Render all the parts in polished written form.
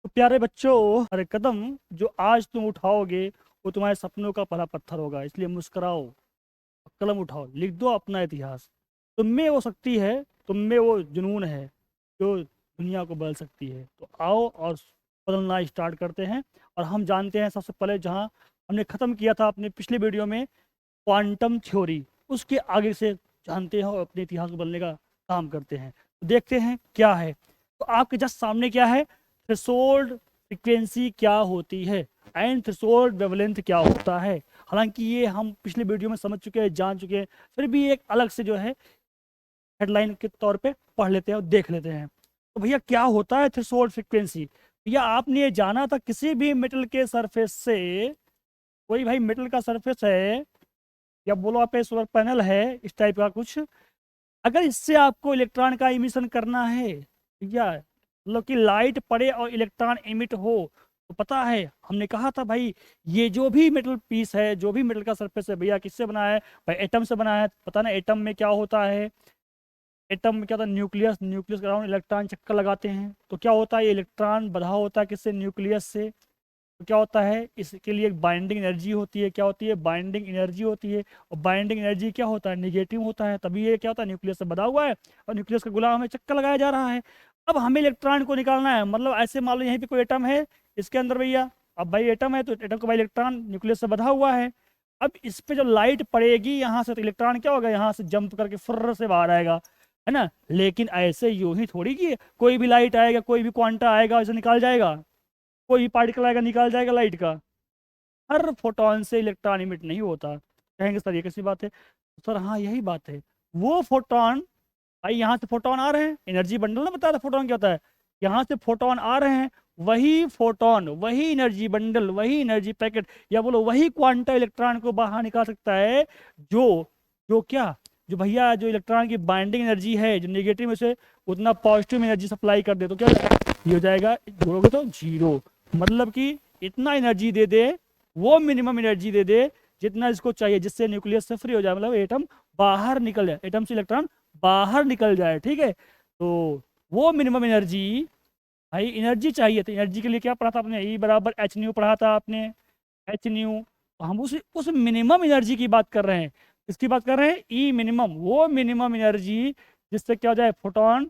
तो प्यारे बच्चों, हर कदम जो आज तुम उठाओगे वो तुम्हारे सपनों का पहला पत्थर होगा। इसलिए मुस्कुराओ, कलम उठाओ, लिख दो अपना इतिहास। तुम में वो शक्ति है, तुम में वो जुनून है जो दुनिया को बदल सकती है। तो आओ और बदलना स्टार्ट करते हैं। और हम जानते हैं सबसे पहले, जहाँ हमने ख़त्म किया था अपने पिछले वीडियो में, क्वांटम थ्योरी, उसके आगे से जानते हैं और अपने इतिहास को बदलने का काम करते हैं। तो देखते हैं क्या है। तो आपके जस्ट सामने क्या है, थ्रेशोल्ड फ्रीक्वेंसी क्या होती है एंड थ्रेशोल्ड वेवलेंथ क्या होता है। हालांकि ये हम पिछले वीडियो में समझ चुके हैं, जान चुके हैं, फिर भी एक अलग से जो है हेडलाइन के तौर पे पढ़ लेते हैं और देख लेते हैं। तो भैया क्या होता है थ्रेशोल्ड फ्रीक्वेंसी। भैया आपने ये जाना था, किसी भी मेटल के सरफेस से, कोई भाई मेटल का सरफेस है या बोलो आप सोलर पैनल है, इस टाइप का कुछ, अगर इससे आपको इलेक्ट्रॉन का इमिशन करना है, या मतलब कि लाइट पड़े और इलेक्ट्रॉन इमिट हो, तो पता है हमने कहा था भाई, ये जो भी मेटल पीस है, जो भी मेटल का सरफेस है भैया, किससे बना है भाई, एटम से बना है। पता ना एटम में क्या होता है, एटम में क्या होता है, न्यूक्लियस, न्यूक्लियस के अराउंड इलेक्ट्रॉन चक्कर लगाते हैं। तो क्या होता है, ये इलेक्ट्रॉन बधा होता है किससे, न्यूक्लियस से। तो क्या होता है, इसके लिए एक बाइंडिंग एनर्जी होती है। क्या होती है, बाइंडिंग एनर्जी होती है। और बाइंडिंग एनर्जी क्या होता है, निगेटिव होता है। तभी ये क्या होता है, न्यूक्लियस से बधा हुआ है और न्यूक्लियस का गुलाम में चक्कर लगाया जा रहा है। अब हमें इलेक्ट्रॉन को निकालना है, मतलब ऐसे मान लो यहीं पे कोई एटम है, इसके अंदर भैया, अब भाई एटम है तो एटम का भाई इलेक्ट्रॉन न्यूक्लियस से बधा हुआ है। अब इस पे जब लाइट पड़ेगी यहाँ से, तो इलेक्ट्रॉन क्या होगा, यहाँ से जंप करके फुर्र से बाहर आएगा, है ना। लेकिन ऐसे यूं ही थोड़ी कि कोई भी लाइट आएगा, कोई भी क्वांटा आएगा इसे निकाल जाएगा, कोई भी पार्टिकल आएगा निकाल जाएगा लाइट का। हर फोटोन से इलेक्ट्रॉन इमिट नहीं होता। कहेंगे सर ये कैसी बात है। सर हाँ यही बात है। वो फोटोन, भाई यहाँ से फोटोन आ रहे हैं, एनर्जी बंडल ना बताया था फोटोन क्या होता है, यहाँ से फोटोन आ रहे हैं, वही फोटोन, वही एनर्जी बंडल, वही एनर्जी पैकेट, या बोलो वही क्वांटा इलेक्ट्रॉन को बाहर निकाल सकता है, जो जो क्या, जो भैया जो इलेक्ट्रॉन की बाइंडिंग एनर्जी है, जो नेगेटिव में से उतना पॉजिटिव एनर्जी सप्लाई कर दे। तो क्या ये हो जाएगा, जोड़ोगे तो जीरो। मतलब कि इतना एनर्जी दे दे, वो मिनिमम एनर्जी दे दे जितना इसको चाहिए, जिससे न्यूक्लियस से फ्री हो जाए, मतलब एटम बाहर निकल जाए, एटम से इलेक्ट्रॉन बाहर निकल जाए, ठीक है। तो वो मिनिमम एनर्जी, भाई एनर्जी चाहिए, तो एनर्जी के लिए क्या पढ़ा था आपने, ई बराबर एच न्यू पढ़ा था आपने, एच न्यू। तो हम उस मिनिमम एनर्जी की बात कर रहे हैं। किसकी बात कर रहे हैं, ई मिनिमम, वो मिनिमम एनर्जी जिससे क्या हो जाए, फोटोन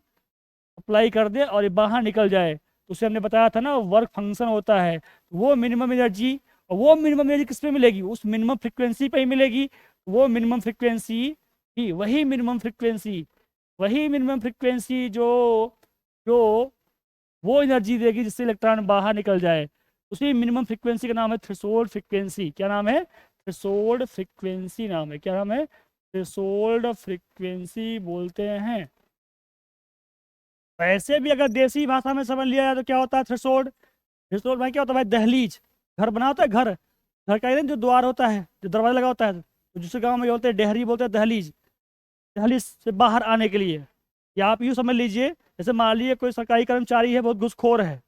अप्लाई कर दे और ये बाहर निकल जाए। तो उसे हमने बताया था ना, वर्क फंक्शन होता है। वो मिनिमम एनर्जी, और वो मिनिमम एनर्जी किस पे मिलेगी, उस मिनिमम फ्रिक्वेंसी पे ही मिलेगी। वो मिनिमम फ्रिक्वेंसी ही, वही मिनिमम फ्रिक्वेंसी जो जो वो एनर्जी देगी जिससे इलेक्ट्रॉन बाहर निकल जाए। उसी मिनिमम फ्रिक्वेंसी का नाम है थ्रेशोल्ड फ्रिक्वेंसी। क्या नाम है, थ्रेशोल्ड फ्रिक्वेंसी नाम है। क्या नाम है, थ्रेशोल्ड फ्रिक्वेंसी बोलते हैं। वैसे भी अगर देसी भाषा में समझ लिया जाए तो क्या होता है थ्रेशोल्ड। थ्रेशोल्ड भाई क्या होता है भाई, दहलीज। घर बना होता है, घर, घर का जो द्वार होता है, जो दरवाजा लगा होता है, तो जिसे गाँव में बोलते हैं डेहरी, बोलते हैं दहलीज। दहलीज से बाहर आने के लिए, या आप यूँ समझ लीजिए, जैसे मान लीजिए कोई सरकारी कर्मचारी है, बहुत घूसखोर है।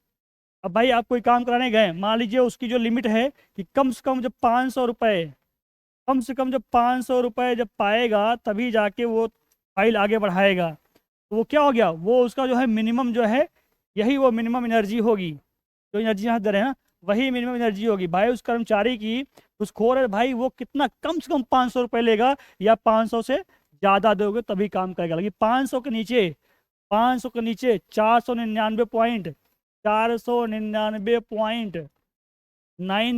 अब भाई आप कोई काम कराने गए, मान लीजिए उसकी जो लिमिट है कि कम से कम जब 500 रुपये, कम से कम जब 500 रुपये जब पाएगा तभी जाके वो फाइल आगे बढ़ाएगा। तो वो क्या हो गया, वो उसका जो है मिनिमम जो है, यही वो मिनिमम एनर्जी होगी। जो एनर्जी यहाँ दे रहे हैं ना, वही मिनिमम एनर्जी होगी भाई उस कर्मचारी की। घूसखोर है भाई, वो कितना कम से कम 500 रुपये लेगा, या 500 से ज़्यादा दोगे तभी काम करेगा। लेकिन 500 के नीचे, 500 के नीचे 499.9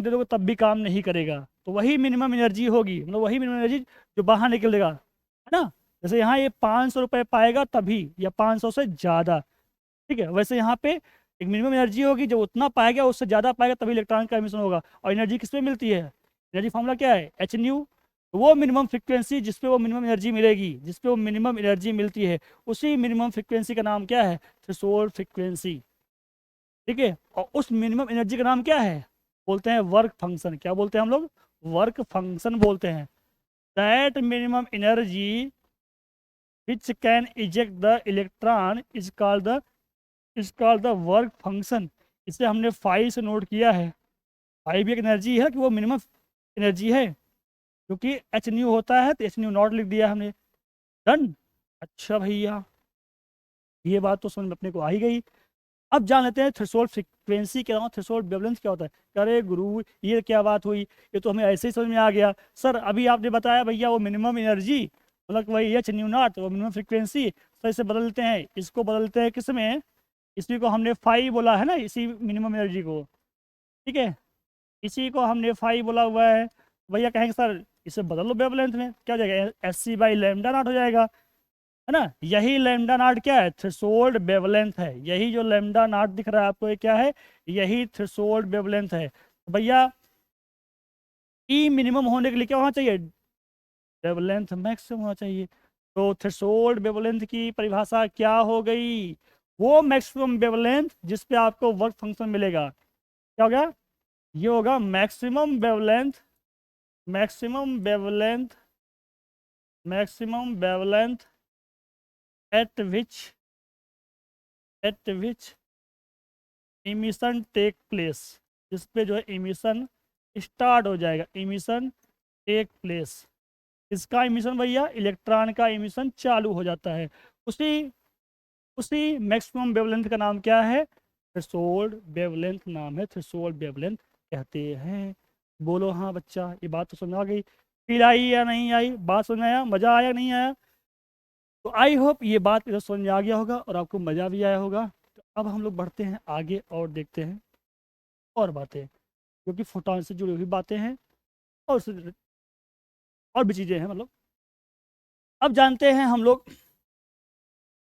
दे दोगे तब भी काम नहीं करेगा। तो वही मिनिमम एनर्जी होगी, मतलब वही मिनिमम एनर्जी जो बाहर निकलेगा, है ना। जैसे यहाँ ये 500 रुपये पाएगा तभी, या 500 से ज़्यादा, ठीक है। वैसे यहाँ पे एक मिनिमम एनर्जी होगी, जो उतना पाएगा उससे ज़्यादा पाएगा तभी इलेक्ट्रॉन का एमिशन होगा। और एनर्जी किस पे मिलती है, एनर्जी फॉर्मूला क्या है, एच न्यू। वो मिनिमम फ्रिक्वेंसी जिस पे वो मिनिमम एनर्जी मिलेगी, जिस पे वो मिनिमम एनर्जी मिलती है, उसी मिनिमम फ्रिक्वेंसी का नाम क्या है, थ्रेशोल्ड फ्रिक्वेंसी, ठीक है। और उस मिनिमम एनर्जी का नाम क्या है, बोलते हैं वर्क फंक्शन। क्या बोलते हैं हम लोग, वर्क फंक्शन बोलते हैं। That minimum energy which can eject the electron is called the work function. इसे हमने फाइव से नोट किया है। फाइव भी एक एनर्जी है कि वो मिनिमम एनर्जी है, क्योंकि एच न्यू होता है तो एच न्यू नॉट लिख दिया हमने। डन। अच्छा भैया, ये बात तो समझ में अपने को आ ही गई। अब जान लेते हैं थ्रेशोल्ड फ्रीक्वेंसी क्या होता है, थ्रेशोल्ड वेवलेंथ क्या होता है। अरे गुरु ये क्या बात हुई, ये तो हमें ऐसे ही समझ में आ गया। सर अभी आपने बताया भैया वो मिनिमम एनर्जी मतलब वही एच न्यू नॉट, वो मिनिमम फ्रीक्वेंसी। सर इसे बदलते हैं, इसको बदलते हैं किस में, इसी को हमने फाई बोला है ना, इसी मिनिमम एनर्जी को, ठीक है, इसी को हमने फाई बोला हुआ है। भैया कहेंगे सर इसे बदल लो वेवलेंथ में, क्या हो जाएगा, S C by lambda not हो जाएगा, है ना। यही लेमडा नॉट क्या है, थ्रेशोल्ड वेवलेंथ है। यही जो लेमडा नॉट दिख रहा है आपको ये क्या है, यही थ्रेशोल्ड वेवलेंथ है। तो भैया ई मिनिमम होने के लिए क्या होना चाहिए, वेवलेंथ मैक्सिमम होना चाहिए। तो थ्रेशोल्ड वेवलेंथ की परिभाषा क्या हो गई, वो मैक्सिमम वेवलेंथ जिस पे आपको वर्क फंक्शन मिलेगा। क्या हो गया, ये होगा maximum wavelength, maximum wavelength, maximum wavelength at which, at which emission take place, जिस पे जो है इमिशन स्टार्ट हो जाएगा, इमिशन टेक प्लेस। इसका इमिशन भैया इलेक्ट्रॉन का इमिशन चालू हो जाता है। उसी उसी मैक्सिमम वेवलेंथ का नाम क्या है, थ्रेशोल्ड वेवलेंथ नाम है, थ्रेशोल्ड वेवलेंथ कहते हैं। बोलो हाँ बच्चा, ये बात तो समझ आ गई, फील आई या नहीं आई, बात समझ में आया, मजा आया नहीं आया। तो आई होप ये बात इधर समझ में आ गया होगा और आपको मजा भी आया होगा। तो अब हम लोग बढ़ते हैं आगे और देखते हैं और बातें, जो कि फोटॉन से जुड़ी हुई बातें हैं और और भी चीज़ें हैं मतलब। अब जानते हैं हम लोग,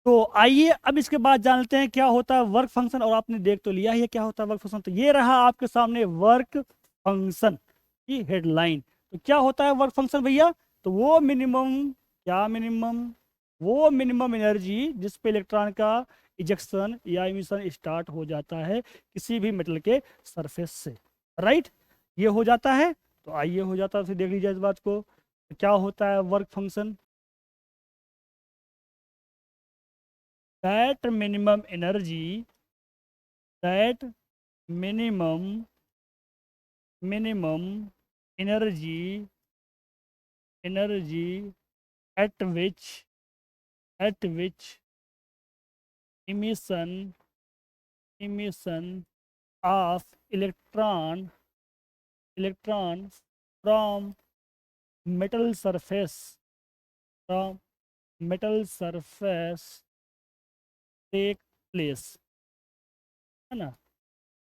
तो आइए अब इसके बाद जानते हैं क्या होता है वर्क फंक्शन। और आपने देख तो लिया है क्या होता है वर्क फंक्शन, तो ये रहा आपके सामने वर्क फंक्शन की हेडलाइन। तो क्या होता है वर्क फंक्शन भैया, तो वो मिनिमम, क्या मिनिमम, वो मिनिमम एनर्जी जिस पे इलेक्ट्रॉन का इजेक्शन या इमिशन स्टार्ट हो जाता है किसी भी मेटल के सरफेस से, राइट, ये हो जाता है। तो आइए हो जाता है, फिर देख लीजिए इस बात को, क्या होता है work function. that minimum energy, that minimum energy, energy at which emission of electron from metal surface, from metal surface take place, है ना।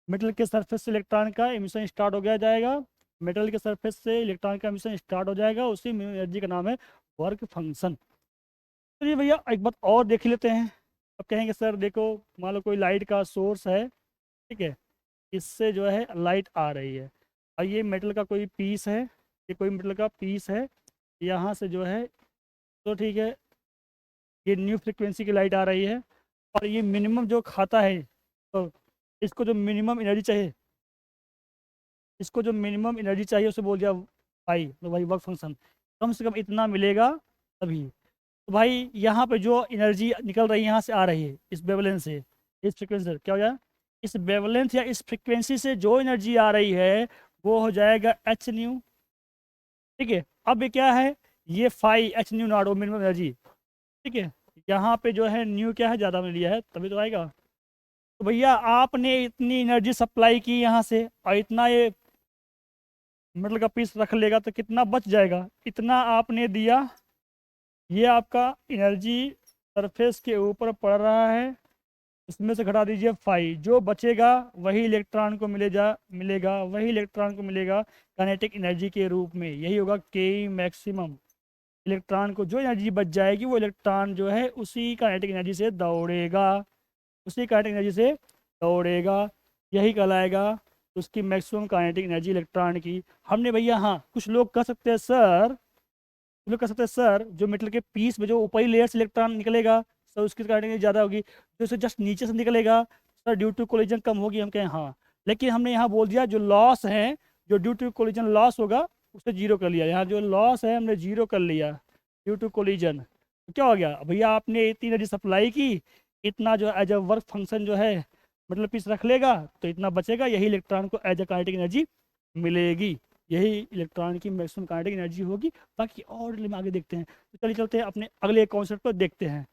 मेटल के सरफेस से इलेक्ट्रॉन का एमिशन स्टार्ट हो गया जाएगा, मेटल के सरफेस से इलेक्ट्रॉन का एमिशन स्टार्ट हो जाएगा, उसी एनर्जी का नाम है वर्क फंक्शन। चलिए भैया एक बात और देख लेते हैं। अब कहेंगे सर देखो, मान लो कोई लाइट का सोर्स है, ठीक है, इससे जो है लाइट आ रही है, और ये मेटल का कोई पीस है, ये कोई मेटल का पीस है, यहाँ से जो है, तो ठीक है, ये न्यू फ्रिक्वेंसी की लाइट आ रही है, और ये मिनिमम जो खाता है, तो इसको जो मिनिमम एनर्जी चाहिए, इसको जो मिनिमम एनर्जी चाहिए उसे बोल दिया भाई, तो भाई वर्क फंक्शन कम से कम इतना मिलेगा तभी। तो भाई यहाँ पे जो एनर्जी निकल रही है यहाँ से आ रही है इस वेवलेंथ से, इस फ्रिक्वेंसी से, क्या हो जाएगा, इस वेवलेंथ या इस फ्रिक्वेंसी से जो एनर्जी आ रही है वो हो जाएगा एच न्यू, ठीक है। अब ये क्या है, ये फाई एच न्यू नॉट, वो मिनिमम एनर्जी, ठीक है। यहाँ पे जो है न्यू क्या है, ज़्यादा में लिया है तभी तो आएगा। तो भैया आपने इतनी एनर्जी सप्लाई की यहाँ से, और इतना ये मेटल का पीस रख लेगा तो कितना बच जाएगा, इतना आपने दिया, ये आपका एनर्जी सरफेस के ऊपर पड़ रहा है, इसमें से घटा दीजिए फाई, जो बचेगा वही इलेक्ट्रॉन को मिलेगा, वही इलेक्ट्रॉन को मिलेगा काइनेटिक एनर्जी के रूप में, यही होगा के मैक्सिमम। इलेक्ट्रॉन को जो एनर्जी बच जाएगी वो इलेक्ट्रॉन जो है उसी काइनेटिक एनर्जी से दौड़ेगा, उसी काइनेटिक एनर्जी से दौड़ेगा, यही कहलाएगा उसकी मैक्सिमम काइनेटिक एनर्जी इलेक्ट्रॉन की। हमने भैया, हाँ कुछ लोग कह सकते हैं सर, कुछ लोग कह सकते हैं सर जो मेटल के पीस में जो ऊपरी लेयर से इलेक्ट्रॉन निकलेगा सर उसकी काइनेटिक एनर्जी ज़्यादा होगी, जो इसे जस्ट नीचे से निकलेगा सर ड्यू टू कोलिजन कम होगी। हम कहें हाँ, लेकिन हमने यहाँ बोल दिया जो लॉस है, जो ड्यू टू कोलिजन लॉस होगा उसे जीरो कर लिया, यहाँ जो लॉस है हमने जीरो कर लिया ड्यू टू कोलिजन। तो क्या हो गया भैया, आपने इतनी एनर्जी सप्लाई की, इतना जो एज अ वर्क फंक्शन जो है मतलब पीस रख लेगा तो इतना बचेगा, यही इलेक्ट्रॉन को एज अ काइनेटिक एनर्जी मिलेगी, यही इलेक्ट्रॉन की मैक्सिमम काइनेटिक एनर्जी होगी। बाकी और में आगे देखते हैं। तो चलिए चलते हैं अपने अगले कॉन्सेप्ट को देखते हैं।